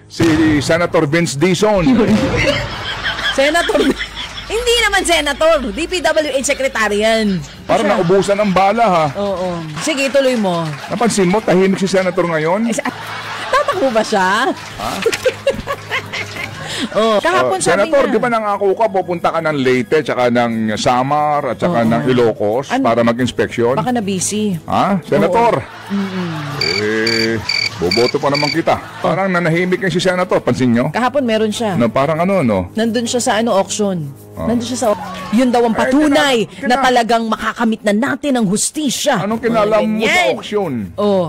Si Senator Vince Dizon. Senator, hindi naman Senator, DPWH Secretary yan. Parang naubusan ng bala ha. Oo. Sige, tuloy mo. Napansin mo, tahimik si Senator ngayon? Tatakbo ba siya? Ha? Oh, kahapon sabi Senator, nga, di ba nangako ka, pupunta ka ng Leyte, tsaka ng Samar, at tsaka ng Ilocos para mag-inspeksyon? Baka na busy. Ha? Senator? Boboto pa naman kita. Parang nanahimik yung si Senator, pansin nyo? Kahapon meron siya. No, parang no? Nandun siya sa auction. Nandun siya sa yun daw ang patunay na talagang makakamit na natin ang hustisya. Anong kinalam mo sa auction?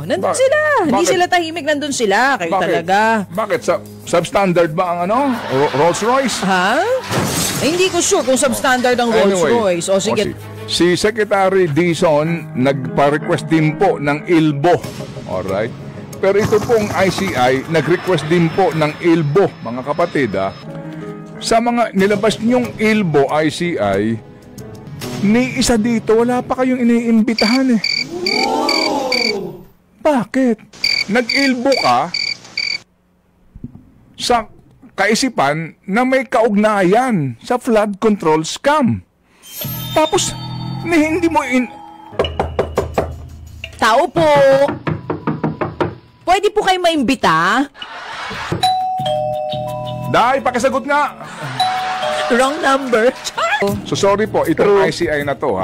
Nandun sila. Hindi sila tahimik, nandun sila. Kayo talaga. Bakit? Substandard ba ang Rolls Royce? Ha? Hindi ko sure kung substandard ang Rolls Royce. O sige. Si Secretary Dizon nagpa-request din po ng ILBO. Alright? Pero ito pong ICI, nag-request din po ng ILBO, mga kapatid Sa mga nilabas niyong ILBO, ICI, ni isa dito, wala pa kayong iniimbitahan eh. Bakit? Nag-ILBO ka sa kaisipan na may kaugnayan sa flood control scam. Tapos, hindi mo Tao po! Pwede po kayo maimbita? Dahil, pakisagot nga. Wrong number. So sorry po, itong ICI na to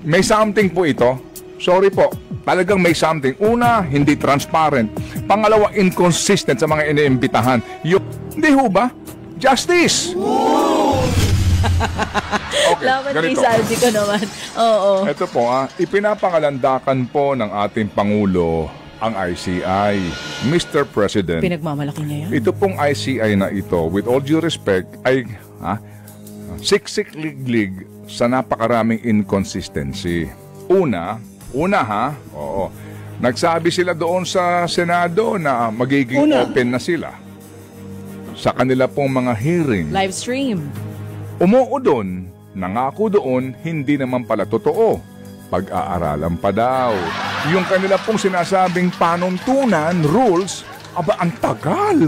may something po ito. Sorry po, talagang may something. Una, hindi transparent. Pangalawa, inconsistent sa mga iniimbitahan. Hindi ho ba? Justice! Okay, Laban ganito. kay Saldi ko naman. Oo. Ito po ipinapangalandakan po ng ating Pangulo ang ICI. Mr. President. Pinagmamalaki niya yan. Ito pong ICI na ito, with all due respect, ay siksik-liglig sa napakaraming inconsistency. Una nagsabi sila doon sa Senado na magiging open na sila sa kanila pong mga hearing. Live stream. Umuo doon, nangako doon, hindi naman pala totoo. Pag-aaralan pa daw. Yung kanila pong sinasabing panuntunan, rules, ang tagal.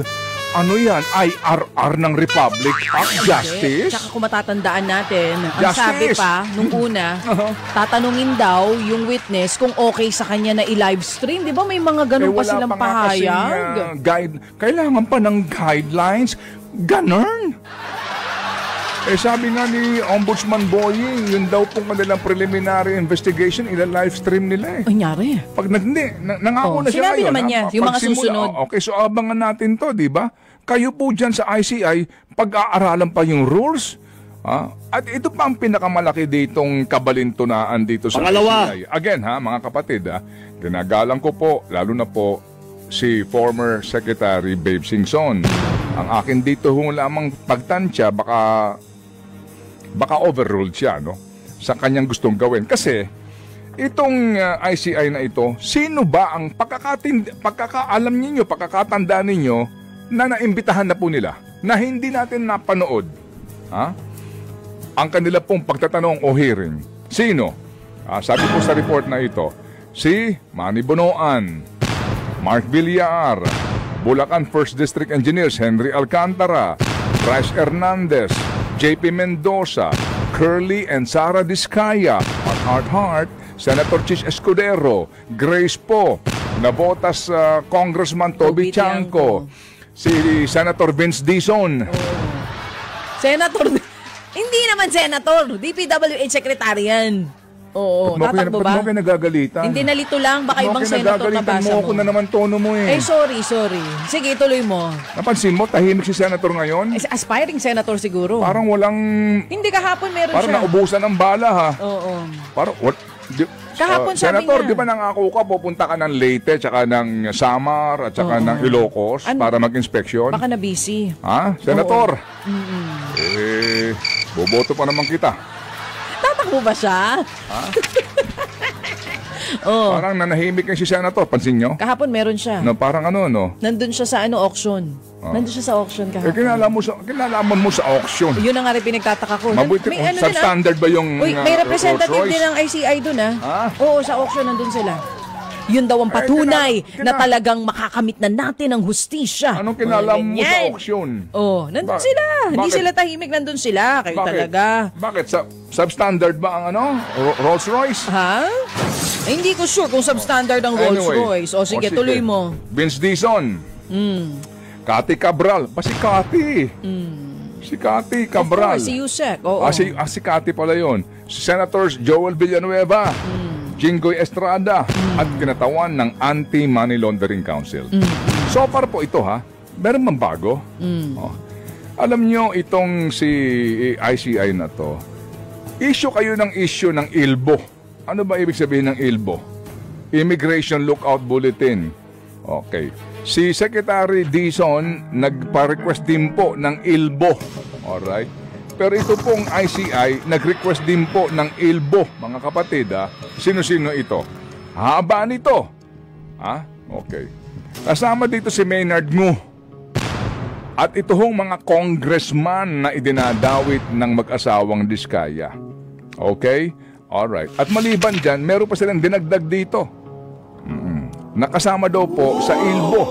Ano yan? IRR ng Republic of Justice? Tsaka kung matatandaan natin, ang Justice. sabi pa, nung una, tatanungin daw yung witness kung okay sa kanya na i-live stream. Di ba may mga ganun pa silang pahayag? Kailangan pa ng guidelines. Ganon. Sabi nga ni Ombudsman Boying, yun daw pong kanilang preliminary investigation, ila-live stream nila eh. Anyari? Pag nangako na siya sinabi ngayon. Naman niya, yung mga susunod. Okay, so abangan natin to, di ba? Kayo po dyan sa ICI, pag-aaralan pa yung rules. At ito pa ang pinakamalaki ditong kabalintunaan dito sa ICI. Again mga kapatid, ginagalang ko po, lalo na po si former Secretary Babe Singson. Ang akin dito lamang pagtansya, baka overruled siya sa kanyang gustong gawin. Kasi itong ICI na ito, sino ba ang pagkakaalam ninyo, pagkakatandaan ninyo na naimbitahan na po nila na hindi natin napanood ang kanila pong pagtatanong o hearing? Sino? Sabi po sa report na ito, si Manny Bonoan, Mark Villar, Bulacan 1st District Engineers Henry Alcantara, Bryce Hernandez, JP Mendoza, Curly and Sara Discaya, Heart, Senator Chis Escudero, Grace Po, Navotas Congressman Toby Chanco, si Senator Vince Dizon. Senator, hindi naman Senator, DPWH Secretary yan. Oo, tatakbo ba? Ba't mo kayo nagagalitan? Hindi, nalito lang, baka ibang senator nabasa mo. Mo ako na naman tono mo eh. Sorry. Sige, tuloy mo. Napansin mo, tahimik si Senator ngayon? Aspiring senator siguro. Parang walang... Hindi, kahapon meron parang siya. Parang naubusan ng bala Oo. Parang... Kahapon sabi Senator, niya. di ba nangako ka, pupunta ka ng Leyte, tsaka ng Samar, at tsaka ng Ilocos para mag-inspeksyon? Baka na busy. Senator? Boboto pa naman kita. Tatakbo ba siya? Parang nanahimik yung si Senator, pansin nyo? Kahapon meron siya. Parang Nandun siya sa auction. Nandun siya sa auction kahapon. Kinalaman mo sa auction. Yun ang nga rin pinagtataka ko. Mabuti kung substandard ba yung may representative Rolls Royce? din ng ICI dun Oo, sa auction nandun sila. Yun daw ang patunay na talagang makakamit na natin ang hustisya. Anong kinalam mo sa auksyon? Oh, nandun sila. Hindi sila tahimik, nandun sila. Kayo talaga. Bakit? Substandard ba ang Rolls Royce? Ha? Hindi ko sure kung substandard ang Rolls Royce. O sige, tuloy mo. Vince Dizon. Cathy Cabral. Si Cathy. Si Cathy Cabral. Si Yusek. Si Cathy pala yun. Senators Joel Villanueva. Jinggoy Estrada. At kinatawan ng Anti-Money Laundering Council. So far po ito meron man bago. Alam nyo itong si ICI na to, issue kayo ng ILBO. Ano ba ibig sabihin ng ILBO? Immigration Lookout Bulletin. Okay. Si Secretary Dizon nagpa-request din po ng ILBO. Alright? Pero ito pong ICI nag-request din po ng ILBO, mga kapatid. Sino-sino ito? Haba nito. Okay. Kasama dito si Maynard Ngu. At ito hong mga congressman na idinadawit ng mag-asawang Diskaya. Okay? Alright. At maliban dyan, meron pa silang dinagdag dito. Nakasama daw po sa ILBO.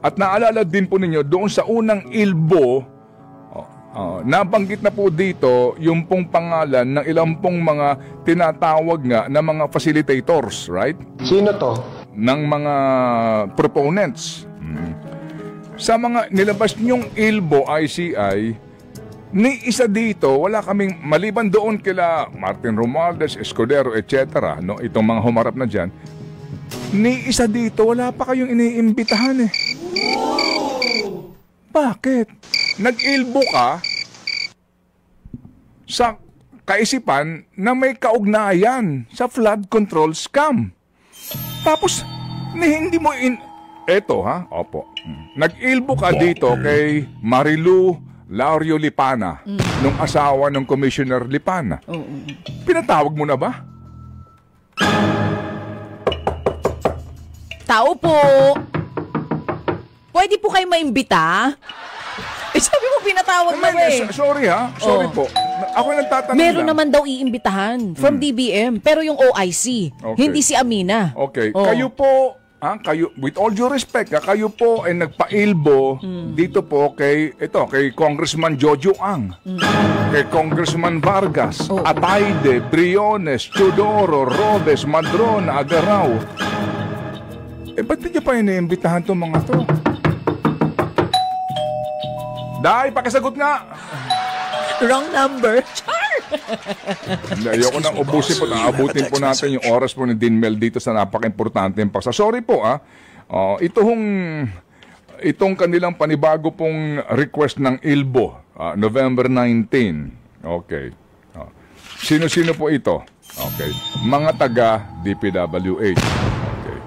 At naalala din po ninyo, doon sa unang ILBO, nabanggit na po dito yung pong pangalan ng ilang pong mga tinatawag nga na mga facilitators, right? Sino to? Ng mga proponents. Sa mga nilabas nyong ILBO, ICI, ni isa dito, wala kaming, maliban doon kila Martin Romualdez, Escudero, etc., no? Itong mga humarap na dyan, ni isa dito, wala pa kayong iniimbitahan Bakit? Nag-ILBO ka sa kaisipan na may kaugnayan sa flood control scam. Tapos, hindi mo Eto opo. Nag-ILBO ka dito kay Marilu Laurio Lipana, nung asawa ng Commissioner Lipana. Pinatawag mo na ba? Tao po. Pwede po kayo maimbita? Sabi mo pinatawag mo Sorry Sorry po. Ako nagtatanong Meron naman daw iimbitahan from DBM, pero yung OIC, hindi si Amina. Okay. Kayo po, with all due respect, kayo po ay nagpa-ILBO dito po kay Congressman Jojo Ang, kay Congressman Vargas, Atayde, Briones, Teodoro, Robes, Madrona, Agaraw. Ba't di niya pa iniimbitahan itong mga to? Pakisagot nga! Wrong number. Ayoko nang ubusin po. Naabutin po natin yung oras po ni Dinmel dito sa napaka-importante paksa. Sorry po itong kanilang panibago pong request ng ILBO, November 19. Okay. Sino-sino po ito? Okay. Mga taga DPWH. Okay.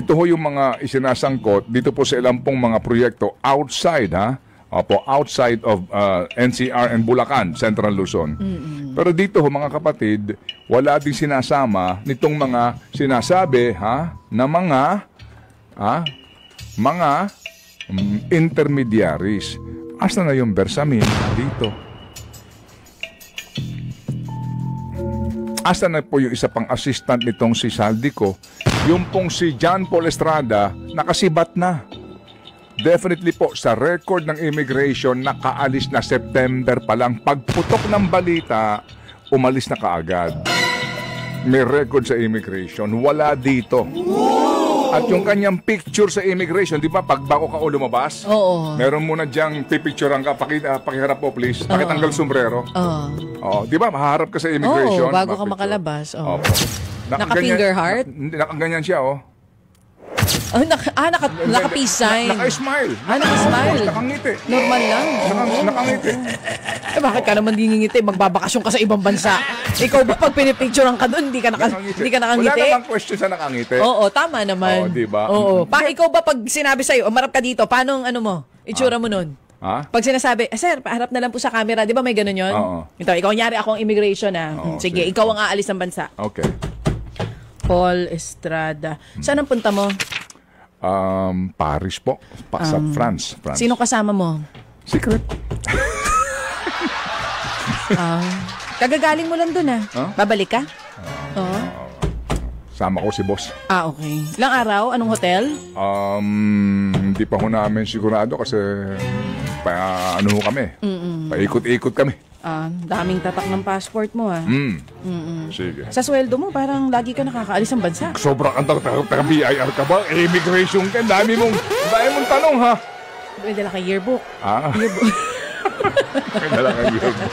Ito ho yung mga isinasangkot dito po sa ilang pong mga proyekto outside outside of NCR and Bulacan, Central Luzon. Pero dito mga kapatid, wala din sinasama nitong mga sinasabi na mga intermediaries. Asa na yung Bersamin dito? Asa na po yung isa pang assistant nitong si Saldico? Yung pong si John Paul Estrada, nakasibat na. Definitely po, sa record ng immigration, nakaalis na September pa lang. Pagputok ng balita, umalis na kaagad. May record sa immigration. Wala dito. At yung kanyang picture sa immigration, di ba, pag bago ka o lumabas, meron muna diyang pipicturean ka, pakiharap po please, pakitanggal sombrero. Di ba, maharap ka sa immigration. Bago ka makalabas. Naka-finger heart? Nakaganyan siya, Naka-peace sign. Naka-smile. Naka-smile. Nakangiti. Normal lang. Nakangiti. Bakit ka naman ngingiti? Magbabakasyon ka sa ibang bansa. Ikaw ba pag pinipicturean ka doon, hindi ka nakangiti? Wala namang question sa nakangiti. Oo, tama naman. Diba? Oo. Ikaw ba pag sinabi sa'yo, marap ka dito, paano mo? Itsura mo nun? Pag sinasabi, sir, paharap na lang po sa camera. Di ba may ganun yun? Ikaw, nyari akong immigration Sige, ikaw ang aalis ng bansa. Okay. Paul Estrada. Saan ang punta mo? Paris po. Sa France. Sino kasama mo? Secret. Kagagaling mo lang dun Babalik ka? Kasama ko si boss. Okay. Ilang araw? Anong hotel? Hindi pa ho namin sigurado kasi ano kami. Paikot-ikot kami. Daming tatak ng passport mo, ha? Sige. Sa sweldo mo, parang lagi ka nakakaalis ng bansa. Sobrang taga-BIR ka ba? Immigration ka. Dami mong tanong, ha? May dala ka yearbook. Yearbook. May dala ka yearbook.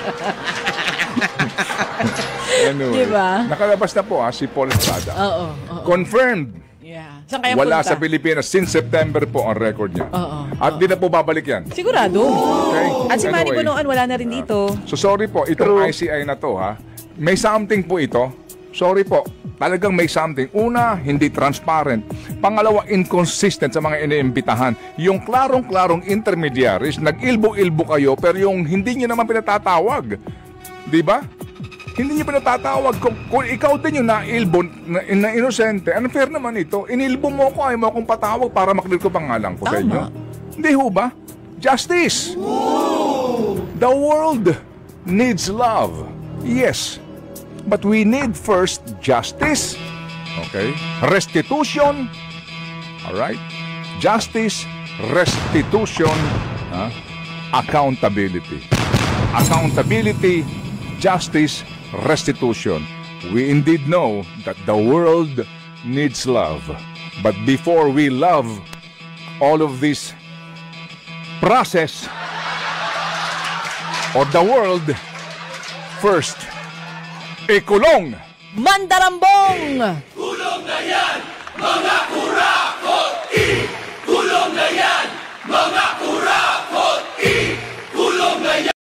Anyway, diba? Nakalabas na po si Paul Estrada. Oo. Confirmed. Yeah. Saan kaya Wala punta? sa Pilipinas since September po ang record niya. At di na po babalik yan. Sigurado. Okay. At si Manny Bonoan wala na rin dito. So sorry po, itong ICI na to may something po ito. Sorry po, talagang may something. Una, hindi transparent. Pangalawa, inconsistent sa mga iniimbitahan. Yung klarong-klarong intermediaries, nag-ilbo-ilbo kayo pero yung hindi nyo naman pinatatawag. Di ba? Hindi niyo pinatatawag. Kung ikaw din yung na-ilbo, na inosente, unfair naman ito. Inilbo mo ko, ayaw mo akong patawag para maklir ko pangalan ko sa inyo. Hindi ho ba? Justice! The world needs love. Yes. But we need first justice. Okay? Restitution. Alright? Justice, restitution, accountability. Accountability, justice, restitution. We indeed know that the world needs love. But before we love all of this process or the world, first, ikulong! Mandarambong! Kulong na yan, mga kurap!